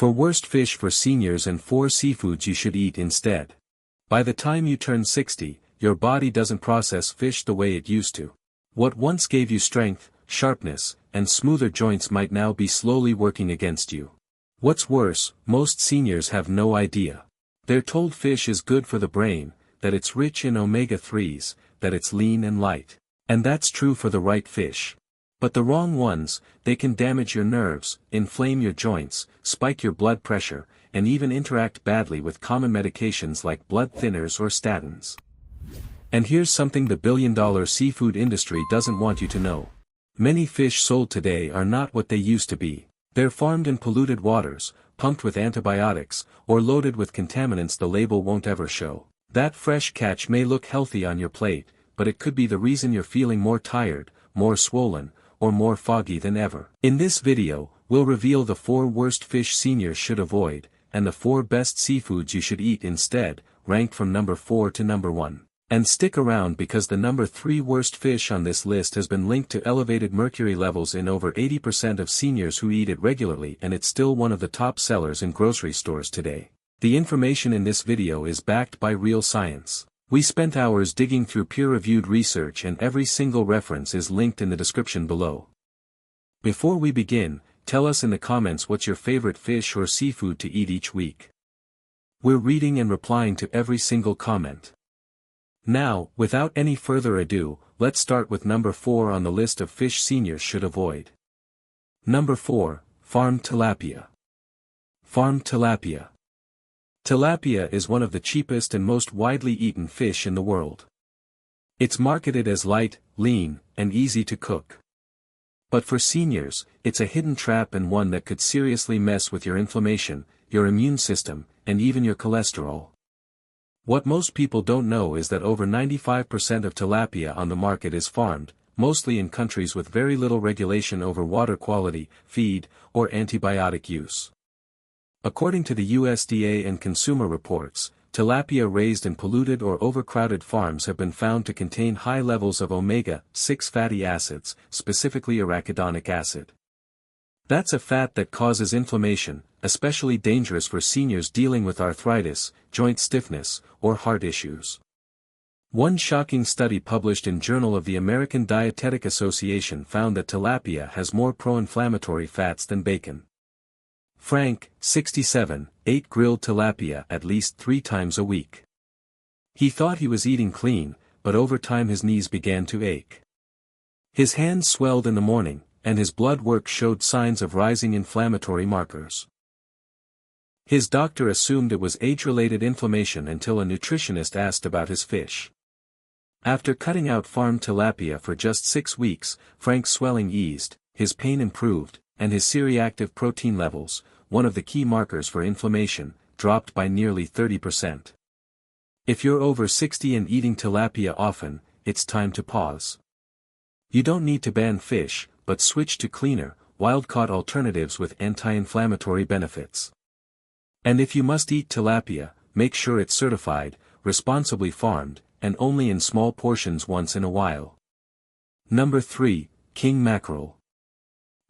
For worst fish for seniors and 4 seafoods you should eat instead. By the time you turn 60, your body doesn't process fish the way it used to. What once gave you strength, sharpness, and smoother joints might now be slowly working against you. What's worse, most seniors have no idea. They're told fish is good for the brain, that it's rich in omega-3s, that it's lean and light. And that's true for the right fish. But the wrong ones, they can damage your nerves, inflame your joints, spike your blood pressure, and even interact badly with common medications like blood thinners or statins. And here's something the billion-dollar seafood industry doesn't want you to know. Many fish sold today are not what they used to be. They're farmed in polluted waters, pumped with antibiotics, or loaded with contaminants the label won't ever show. That fresh catch may look healthy on your plate, but it could be the reason you're feeling more tired, more swollen, or more foggy than ever. In this video, we'll reveal the 4 worst fish seniors should avoid, and the 4 best seafoods you should eat instead, ranked from number 4 to number 1. And stick around because the number 3 worst fish on this list has been linked to elevated mercury levels in over 80% of seniors who eat it regularly, and it's still one of the top sellers in grocery stores today. The information in this video is backed by real science. We spent hours digging through peer-reviewed research, and every single reference is linked in the description below. Before we begin, tell us in the comments what's your favorite fish or seafood to eat each week. We're reading and replying to every single comment. Now, without any further ado, let's start with number 4 on the list of fish seniors should avoid. Number 4, farmed tilapia. Farmed tilapia. Tilapia is one of the cheapest and most widely eaten fish in the world. It's marketed as light, lean, and easy to cook. But for seniors, it's a hidden trap, and one that could seriously mess with your inflammation, your immune system, and even your cholesterol. What most people don't know is that over 95% of tilapia on the market is farmed, mostly in countries with very little regulation over water quality, feed, or antibiotic use. According to the USDA and Consumer Reports, tilapia raised in polluted or overcrowded farms have been found to contain high levels of omega-6 fatty acids, specifically arachidonic acid. That's a fat that causes inflammation, especially dangerous for seniors dealing with arthritis, joint stiffness, or heart issues. One shocking study published in Journal of the American Dietetic Association found that tilapia has more pro-inflammatory fats than bacon. Frank, 67, ate grilled tilapia at least 3 times a week. He thought he was eating clean, but over time his knees began to ache. His hands swelled in the morning, and his blood work showed signs of rising inflammatory markers. His doctor assumed it was age-related inflammation until a nutritionist asked about his fish. After cutting out farmed tilapia for just 6 weeks, Frank's swelling eased, his pain improved, and his C-reactive protein levels, one of the key markers for inflammation, dropped by nearly 30%. If you're over 60 and eating tilapia often, it's time to pause. You don't need to ban fish, but switch to cleaner, wild-caught alternatives with anti-inflammatory benefits. And if you must eat tilapia, make sure it's certified, responsibly farmed, and only in small portions once in a while. Number 3, king mackerel.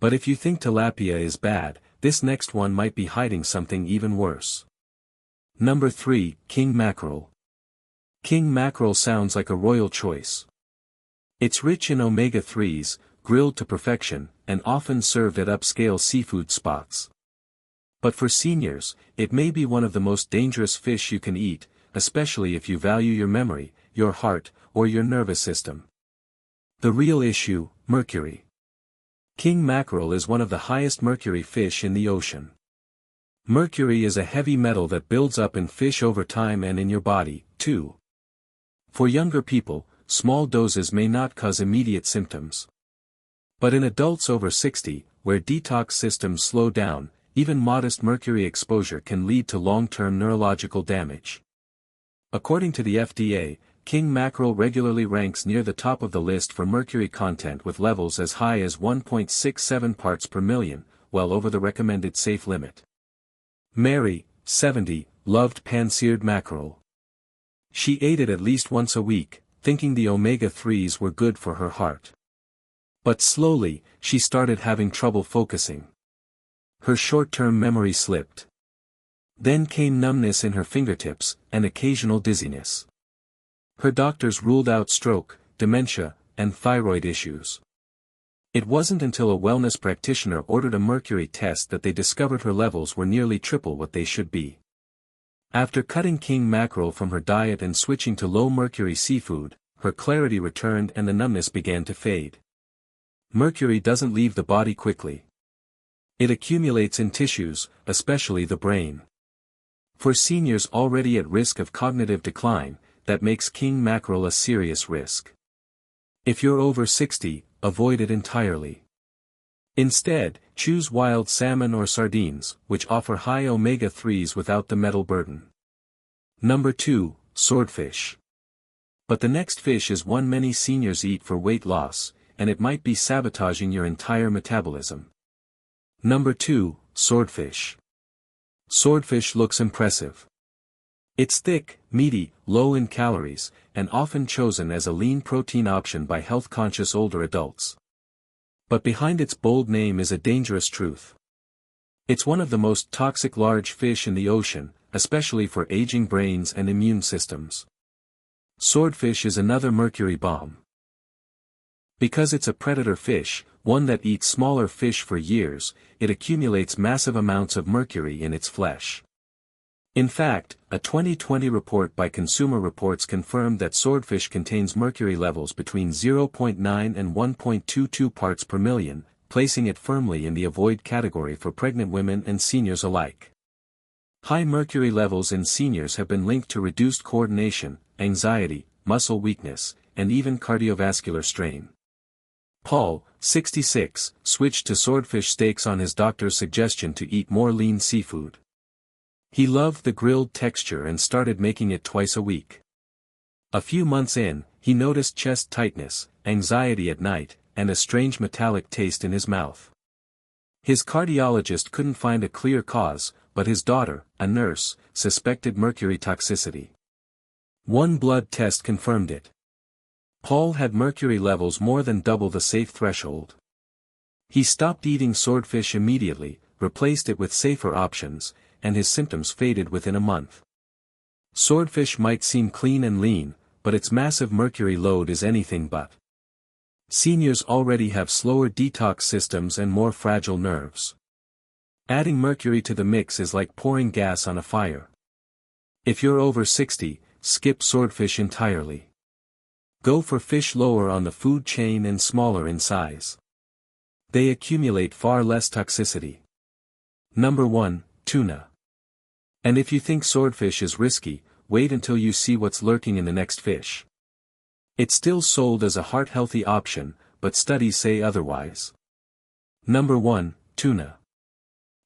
But if you think tilapia is bad, this next one might be hiding something even worse. Number 3, king mackerel. King mackerel sounds like a royal choice. It's rich in omega-3s, grilled to perfection, and often served at upscale seafood spots. But for seniors, it may be one of the most dangerous fish you can eat, especially if you value your memory, your heart, or your nervous system. The real issue, mercury. King mackerel is one of the highest mercury fish in the ocean. Mercury is a heavy metal that builds up in fish over time and in your body, too. For younger people, small doses may not cause immediate symptoms. But in adults over 60, where detox systems slow down, even modest mercury exposure can lead to long-term neurological damage. According to the FDA, king mackerel regularly ranks near the top of the list for mercury content with levels as high as 1.67 parts per million, well over the recommended safe limit. Mary, 70, loved pan-seared mackerel. She ate it at least once a week, thinking the omega-3s were good for her heart. But slowly, she started having trouble focusing. Her short-term memory slipped. Then came numbness in her fingertips, and occasional dizziness. Her doctors ruled out stroke, dementia, and thyroid issues. It wasn't until a wellness practitioner ordered a mercury test that they discovered her levels were nearly triple what they should be. After cutting king mackerel from her diet and switching to low-mercury seafood, her clarity returned and the numbness began to fade. Mercury doesn't leave the body quickly. It accumulates in tissues, especially the brain. For seniors already at risk of cognitive decline, that makes king mackerel a serious risk. If you're over 60, avoid it entirely. Instead, choose wild salmon or sardines, which offer high omega-3s without the metal burden. Number 2, swordfish. But the next fish is one many seniors eat for weight loss, and it might be sabotaging your entire metabolism. Number 2, swordfish. Swordfish looks impressive. It's thick, meaty, low in calories, and often chosen as a lean protein option by health-conscious older adults. But behind its bold name is a dangerous truth. It's one of the most toxic large fish in the ocean, especially for aging brains and immune systems. Swordfish is another mercury bomb. Because it's a predator fish, one that eats smaller fish for years, it accumulates massive amounts of mercury in its flesh. In fact, a 2020 report by Consumer Reports confirmed that swordfish contains mercury levels between 0.9 and 1.22 parts per million, placing it firmly in the avoid category for pregnant women and seniors alike. High mercury levels in seniors have been linked to reduced coordination, anxiety, muscle weakness, and even cardiovascular strain. Paul, 66, switched to swordfish steaks on his doctor's suggestion to eat more lean seafood. He loved the grilled texture and started making it twice a week. A few months in, he noticed chest tightness, anxiety at night, and a strange metallic taste in his mouth. His cardiologist couldn't find a clear cause, but his daughter, a nurse, suspected mercury toxicity. One blood test confirmed it. Paul had mercury levels more than double the safe threshold. He stopped eating swordfish immediately, replaced it with safer options, and his symptoms faded within a month. Swordfish might seem clean and lean, but its massive mercury load is anything but. Seniors already have slower detox systems and more fragile nerves. Adding mercury to the mix is like pouring gas on a fire. If you're over 60, skip swordfish entirely. Go for fish lower on the food chain and smaller in size. They accumulate far less toxicity. Number 1, tuna. And if you think swordfish is risky, wait until you see what's lurking in the next fish. It's still sold as a heart-healthy option, but studies say otherwise. Number 1, tuna.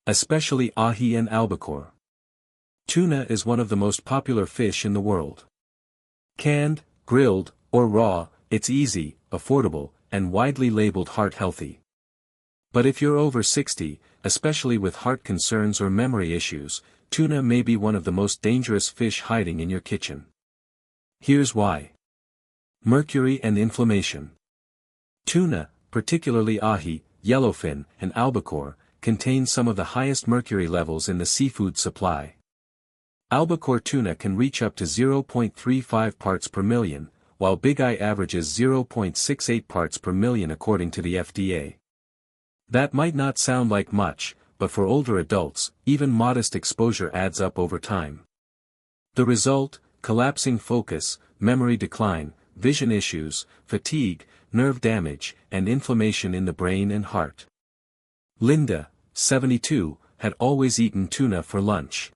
Especially ahi and albacore. Tuna is one of the most popular fish in the world. Canned, grilled, or raw, it's easy, affordable, and widely labeled heart-healthy. But if you're over 60, especially with heart concerns or memory issues, tuna may be one of the most dangerous fish hiding in your kitchen. Here's why. Mercury and inflammation. Tuna, particularly ahi, yellowfin, and albacore, contain some of the highest mercury levels in the seafood supply. Albacore tuna can reach up to 0.35 parts per million, while Big Eye averages 0.68 parts per million according to the FDA. That might not sound like much, but for older adults, even modest exposure adds up over time. The result: collapsing focus, memory decline, vision issues, fatigue, nerve damage, and inflammation in the brain and heart. Linda, 72, had always eaten tuna for lunch.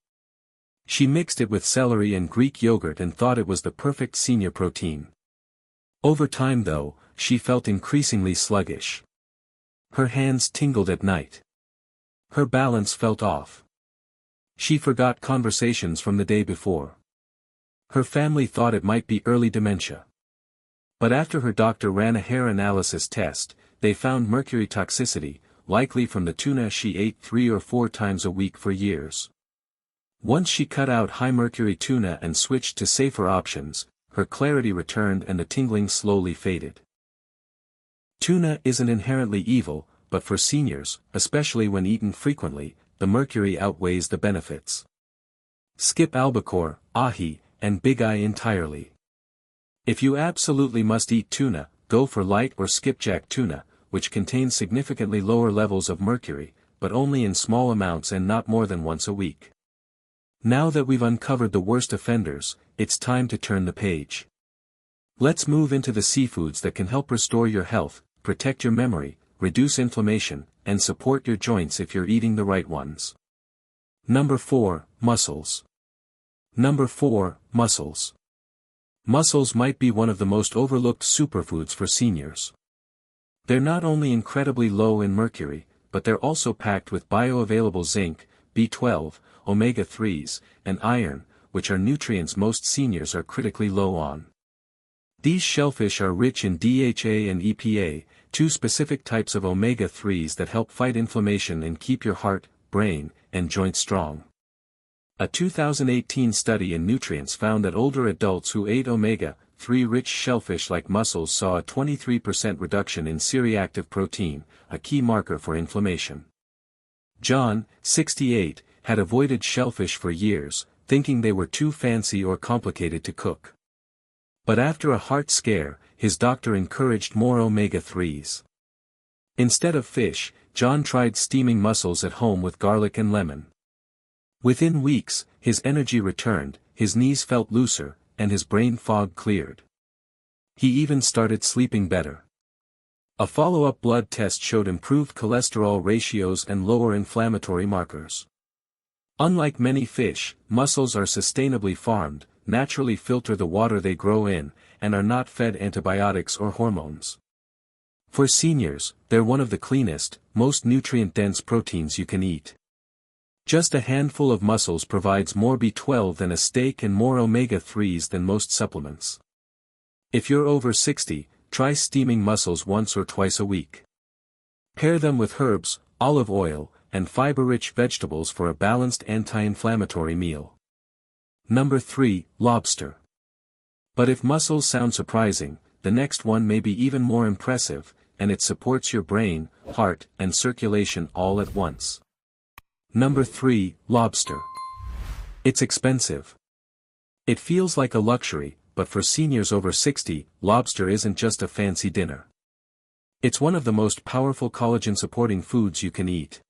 She mixed it with celery and Greek yogurt and thought it was the perfect senior protein. Over time though, she felt increasingly sluggish. Her hands tingled at night. Her balance felt off. She forgot conversations from the day before. Her family thought it might be early dementia. But after her doctor ran a hair analysis test, they found mercury toxicity, likely from the tuna she ate 3 or 4 times a week for years. Once she cut out high-mercury tuna and switched to safer options, her clarity returned and the tingling slowly faded. Tuna isn't inherently evil, but for seniors, especially when eaten frequently, the mercury outweighs the benefits. Skip albacore, ahi, and big eye entirely. If you absolutely must eat tuna, go for light or skipjack tuna, which contains significantly lower levels of mercury, but only in small amounts and not more than once a week. Now that we've uncovered the worst offenders, it's time to turn the page. Let's move into the seafoods that can help restore your health, protect your memory, reduce inflammation, and support your joints if you're eating the right ones. Number 4, mussels. Number 4, mussels. Mussels might be one of the most overlooked superfoods for seniors. They're not only incredibly low in mercury, but they're also packed with bioavailable zinc, B12, omega-3s, and iron, which are nutrients most seniors are critically low on. These shellfish are rich in DHA and EPA, two specific types of omega-3s that help fight inflammation and keep your heart, brain, and joints strong. A 2018 study in Nutrients found that older adults who ate omega-3 rich shellfish like mussels saw a 23% reduction in C-reactive protein, a key marker for inflammation. John, 68, had avoided shellfish for years, thinking they were too fancy or complicated to cook. But after a heart scare, his doctor encouraged more omega-3s. Instead of fish, John tried steaming mussels at home with garlic and lemon. Within weeks, his energy returned, his knees felt looser, and his brain fog cleared. He even started sleeping better. A follow-up blood test showed improved cholesterol ratios and lower inflammatory markers. Unlike many fish, mussels are sustainably farmed, naturally filter the water they grow in, and are not fed antibiotics or hormones. For seniors, they're one of the cleanest, most nutrient-dense proteins you can eat. Just a handful of mussels provides more B12 than a steak and more omega-3s than most supplements. If you're over 60, try steaming mussels once or twice a week. Pair them with herbs, olive oil, and fiber-rich vegetables for a balanced anti-inflammatory meal. Number 3, lobster. But if mussels sound surprising, the next one may be even more impressive, and it supports your brain, heart, and circulation all at once. Number 3, lobster. It's expensive. It feels like a luxury, but for seniors over 60, lobster isn't just a fancy dinner. It's one of the most powerful collagen-supporting foods you can eat.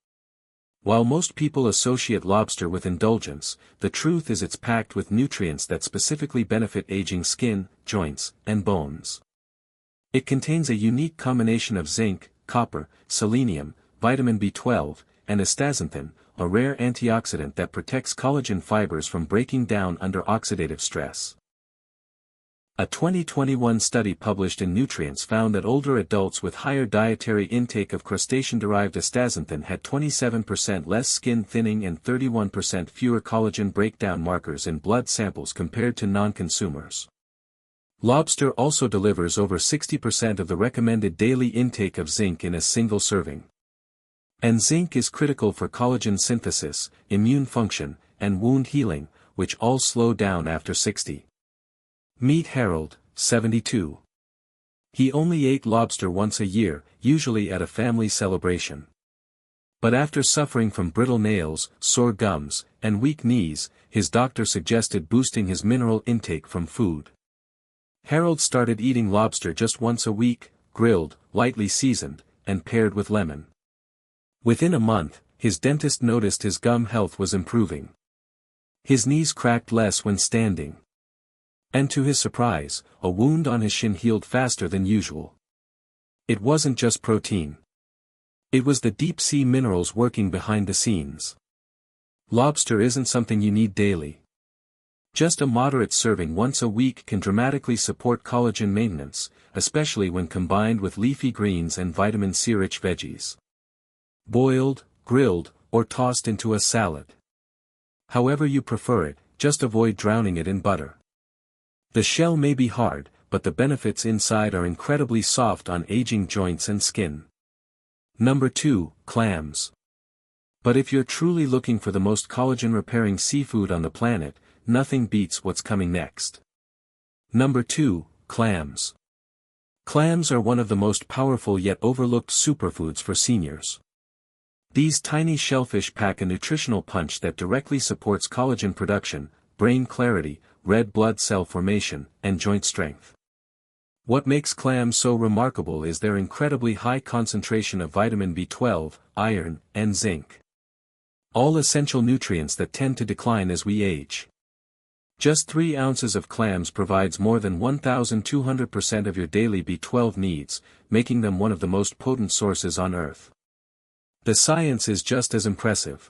While most people associate lobster with indulgence, the truth is it's packed with nutrients that specifically benefit aging skin, joints, and bones. It contains a unique combination of zinc, copper, selenium, vitamin B12, and astaxanthin, a rare antioxidant that protects collagen fibers from breaking down under oxidative stress. A 2021 study published in Nutrients found that older adults with higher dietary intake of crustacean-derived astaxanthin had 27% less skin thinning and 31% fewer collagen breakdown markers in blood samples compared to non-consumers. Lobster also delivers over 60% of the recommended daily intake of zinc in a single serving. And zinc is critical for collagen synthesis, immune function, and wound healing, which all slow down after 60. Meet Harold, 72. He only ate lobster once a year, usually at a family celebration. But after suffering from brittle nails, sore gums, and weak knees, his doctor suggested boosting his mineral intake from food. Harold started eating lobster just once a week, grilled, lightly seasoned, and paired with lemon. Within a month, his dentist noticed his gum health was improving. His knees cracked less when standing. And to his surprise, a wound on his shin healed faster than usual. It wasn't just protein. It was the deep-sea minerals working behind the scenes. Lobster isn't something you need daily. Just a moderate serving once a week can dramatically support collagen maintenance, especially when combined with leafy greens and vitamin C-rich veggies. Boiled, grilled, or tossed into a salad. However you prefer it, just avoid drowning it in butter. The shell may be hard, but the benefits inside are incredibly soft on aging joints and skin. Number 2, clams. But if you're truly looking for the most collagen-repairing seafood on the planet, nothing beats what's coming next. Number 2, clams. Clams are one of the most powerful yet overlooked superfoods for seniors. These tiny shellfish pack a nutritional punch that directly supports collagen production, brain clarity, red blood cell formation, and joint strength. What makes clams so remarkable is their incredibly high concentration of vitamin B12, iron, and zinc. All essential nutrients that tend to decline as we age. Just 3 ounces of clams provides more than 1,200% of your daily B12 needs, making them one of the most potent sources on Earth. The science is just as impressive.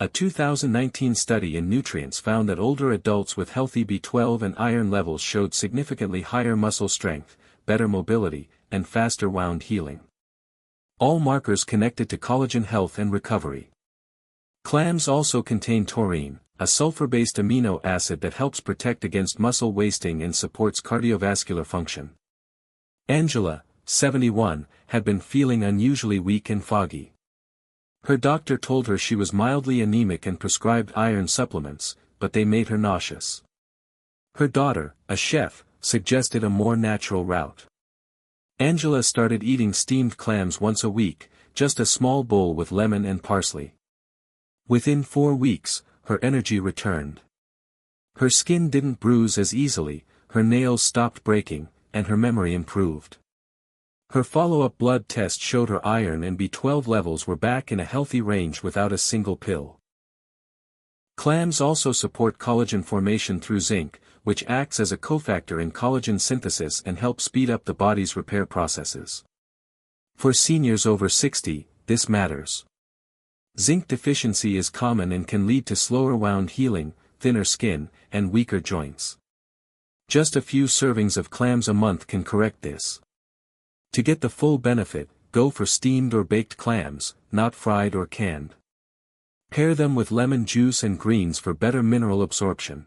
A 2019 study in Nutrients found that older adults with healthy B12 and iron levels showed significantly higher muscle strength, better mobility, and faster wound healing. All markers connected to collagen health and recovery. Clams also contain taurine, a sulfur-based amino acid that helps protect against muscle wasting and supports cardiovascular function. Angela, 71, had been feeling unusually weak and foggy. Her doctor told her she was mildly anemic and prescribed iron supplements, but they made her nauseous. Her daughter, a chef, suggested a more natural route. Angela started eating steamed clams once a week, just a small bowl with lemon and parsley. Within 4 weeks, her energy returned. Her skin didn't bruise as easily, her nails stopped breaking, and her memory improved. Her follow-up blood test showed her iron and B12 levels were back in a healthy range without a single pill. Clams also support collagen formation through zinc, which acts as a cofactor in collagen synthesis and helps speed up the body's repair processes. For seniors over 60, this matters. Zinc deficiency is common and can lead to slower wound healing, thinner skin, and weaker joints. Just a few servings of clams a month can correct this. To get the full benefit, go for steamed or baked clams, not fried or canned. Pair them with lemon juice and greens for better mineral absorption.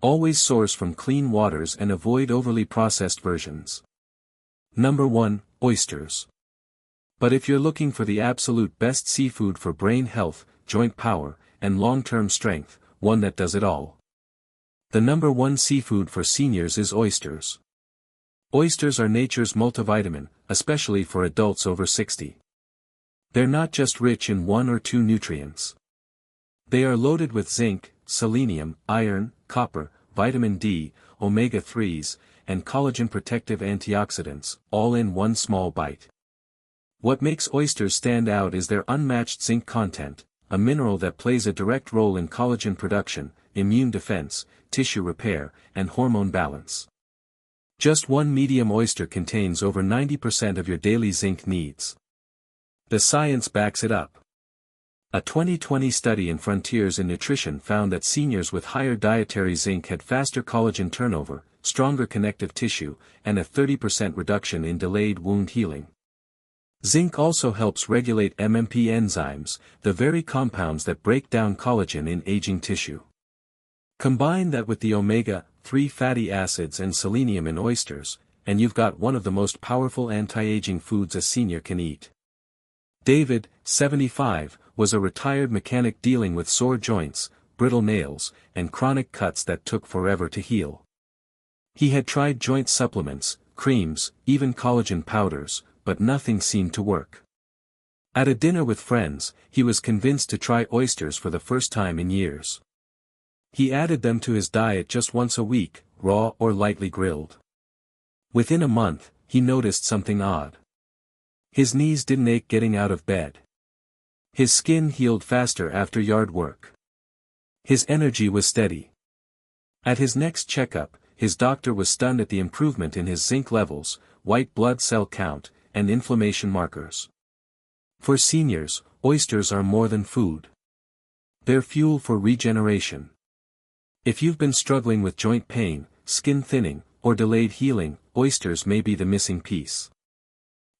Always source from clean waters and avoid overly processed versions. Number 1, oysters. But if you're looking for the absolute best seafood for brain health, joint power, and long-term strength, one that does it all. The number 1 seafood for seniors is oysters. Oysters are nature's multivitamin, especially for adults over 60. They're not just rich in 1 or 2 nutrients. They are loaded with zinc, selenium, iron, copper, vitamin D, omega-3s, and collagen-protective antioxidants, all in one small bite. What makes oysters stand out is their unmatched zinc content, a mineral that plays a direct role in collagen production, immune defense, tissue repair, and hormone balance. Just 1 medium oyster contains over 90% of your daily zinc needs. The science backs it up. A 2020 study in Frontiers in Nutrition found that seniors with higher dietary zinc had faster collagen turnover, stronger connective tissue, and a 30% reduction in delayed wound healing. Zinc also helps regulate MMP enzymes, the very compounds that break down collagen in aging tissue. Combine that with the omega-3 fatty acids and selenium in oysters, and you've got one of the most powerful anti-aging foods a senior can eat. David, 75, was a retired mechanic dealing with sore joints, brittle nails, and chronic cuts that took forever to heal. He had tried joint supplements, creams, even collagen powders, but nothing seemed to work. At a dinner with friends, he was convinced to try oysters for the first time in years. He added them to his diet just once a week, raw or lightly grilled. Within a month, he noticed something odd. His knees didn't ache getting out of bed. His skin healed faster after yard work. His energy was steady. At his next checkup, his doctor was stunned at the improvement in his zinc levels, white blood cell count, and inflammation markers. For seniors, oysters are more than food. They're fuel for regeneration. If you've been struggling with joint pain, skin thinning, or delayed healing, oysters may be the missing piece.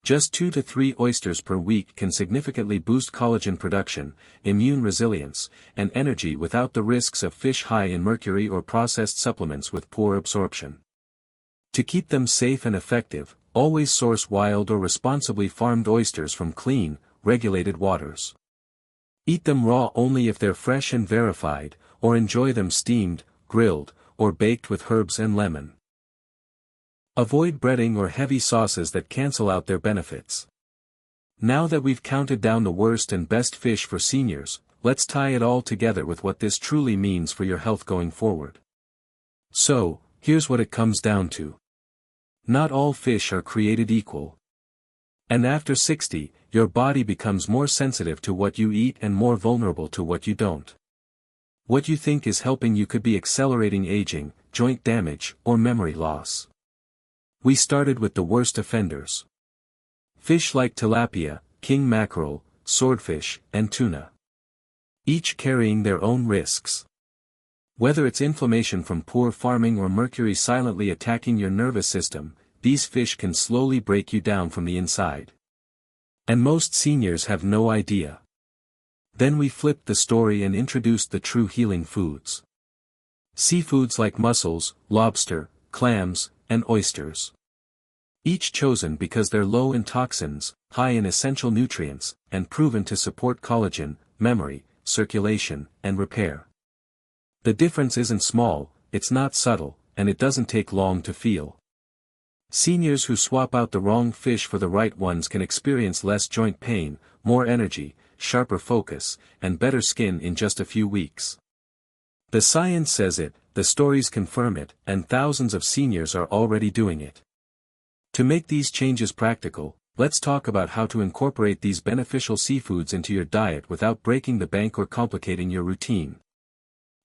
Just 2 to 3 oysters per week can significantly boost collagen production, immune resilience, and energy without the risks of fish high in mercury or processed supplements with poor absorption. To keep them safe and effective, always source wild or responsibly farmed oysters from clean, regulated waters. Eat them raw only if they're fresh and verified, or enjoy them steamed, grilled, or baked with herbs and lemon. Avoid breading or heavy sauces that cancel out their benefits. Now that we've counted down the worst and best fish for seniors, let's tie it all together with what this truly means for your health going forward. So, here's what it comes down to. Not all fish are created equal. And after 60, your body becomes more sensitive to what you eat and more vulnerable to what you don't. What you think is helping you could be accelerating aging, joint damage, or memory loss. We started with the worst offenders. Fish like tilapia, king mackerel, swordfish, and tuna. Each carrying their own risks. Whether it's inflammation from poor farming or mercury silently attacking your nervous system, these fish can slowly break you down from the inside. And most seniors have no idea. Then we flipped the story and introduced the true healing foods. Seafoods like mussels, lobster, clams, and oysters. Each chosen because they're low in toxins, high in essential nutrients, and proven to support collagen, memory, circulation, and repair. The difference isn't small, it's not subtle, and it doesn't take long to feel. Seniors who swap out the wrong fish for the right ones can experience less joint pain, more energy, sharper focus, and better skin in just a few weeks. The science says it, the stories confirm it, and thousands of seniors are already doing it. To make these changes practical, let's talk about how to incorporate these beneficial seafoods into your diet without breaking the bank or complicating your routine.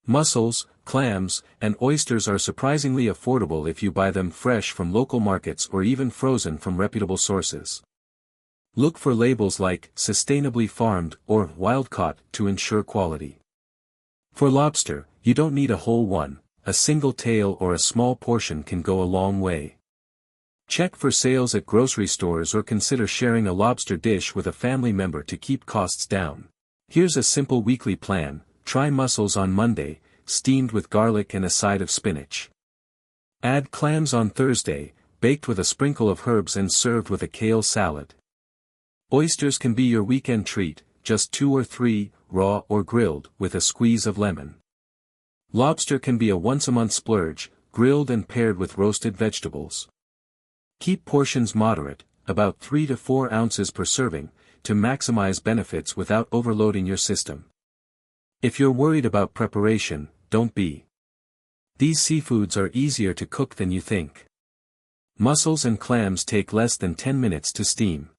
Mussels, clams, and oysters are surprisingly affordable if you buy them fresh from local markets or even frozen from reputable sources. Look for labels like sustainably farmed or wild-caught to ensure quality. For lobster, you don't need a whole one, a single tail or a small portion can go a long way. Check for sales at grocery stores or consider sharing a lobster dish with a family member to keep costs down. Here's a simple weekly plan: try mussels on Monday, steamed with garlic and a side of spinach. Add clams on Thursday, baked with a sprinkle of herbs and served with a kale salad. Oysters can be your weekend treat, just 2 or 3, raw or grilled, with a squeeze of lemon. Lobster can be a once-a-month splurge, grilled and paired with roasted vegetables. Keep portions moderate, about 3 to 4 ounces per serving, to maximize benefits without overloading your system. If you're worried about preparation, don't be. These seafoods are easier to cook than you think. Mussels and clams take less than 10 minutes to steam.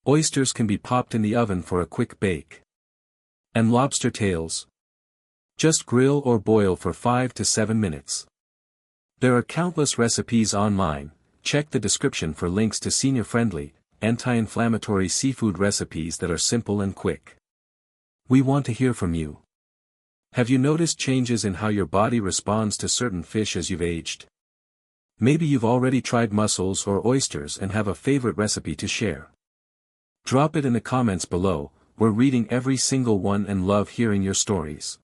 Oysters can be popped in the oven for a quick bake. And lobster tails? Just grill or boil for 5 to 7 minutes. There are countless recipes online. Check the description for links to senior-friendly, anti-inflammatory seafood recipes that are simple and quick. We want to hear from you. Have you noticed changes in how your body responds to certain fish as you've aged? Maybe you've already tried mussels or oysters and have a favorite recipe to share. Drop it in the comments below, we're reading every single one and love hearing your stories.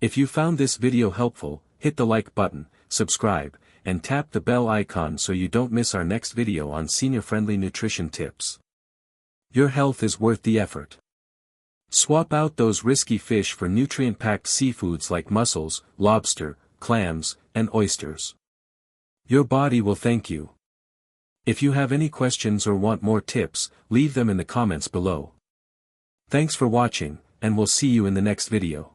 If you found this video helpful, hit the like button, subscribe, and tap the bell icon so you don't miss our next video on senior-friendly nutrition tips. Your health is worth the effort. Swap out those risky fish for nutrient-packed seafoods like mussels, lobster, clams, and oysters. Your body will thank you. If you have any questions or want more tips, leave them in the comments below. Thanks for watching, and we'll see you in the next video.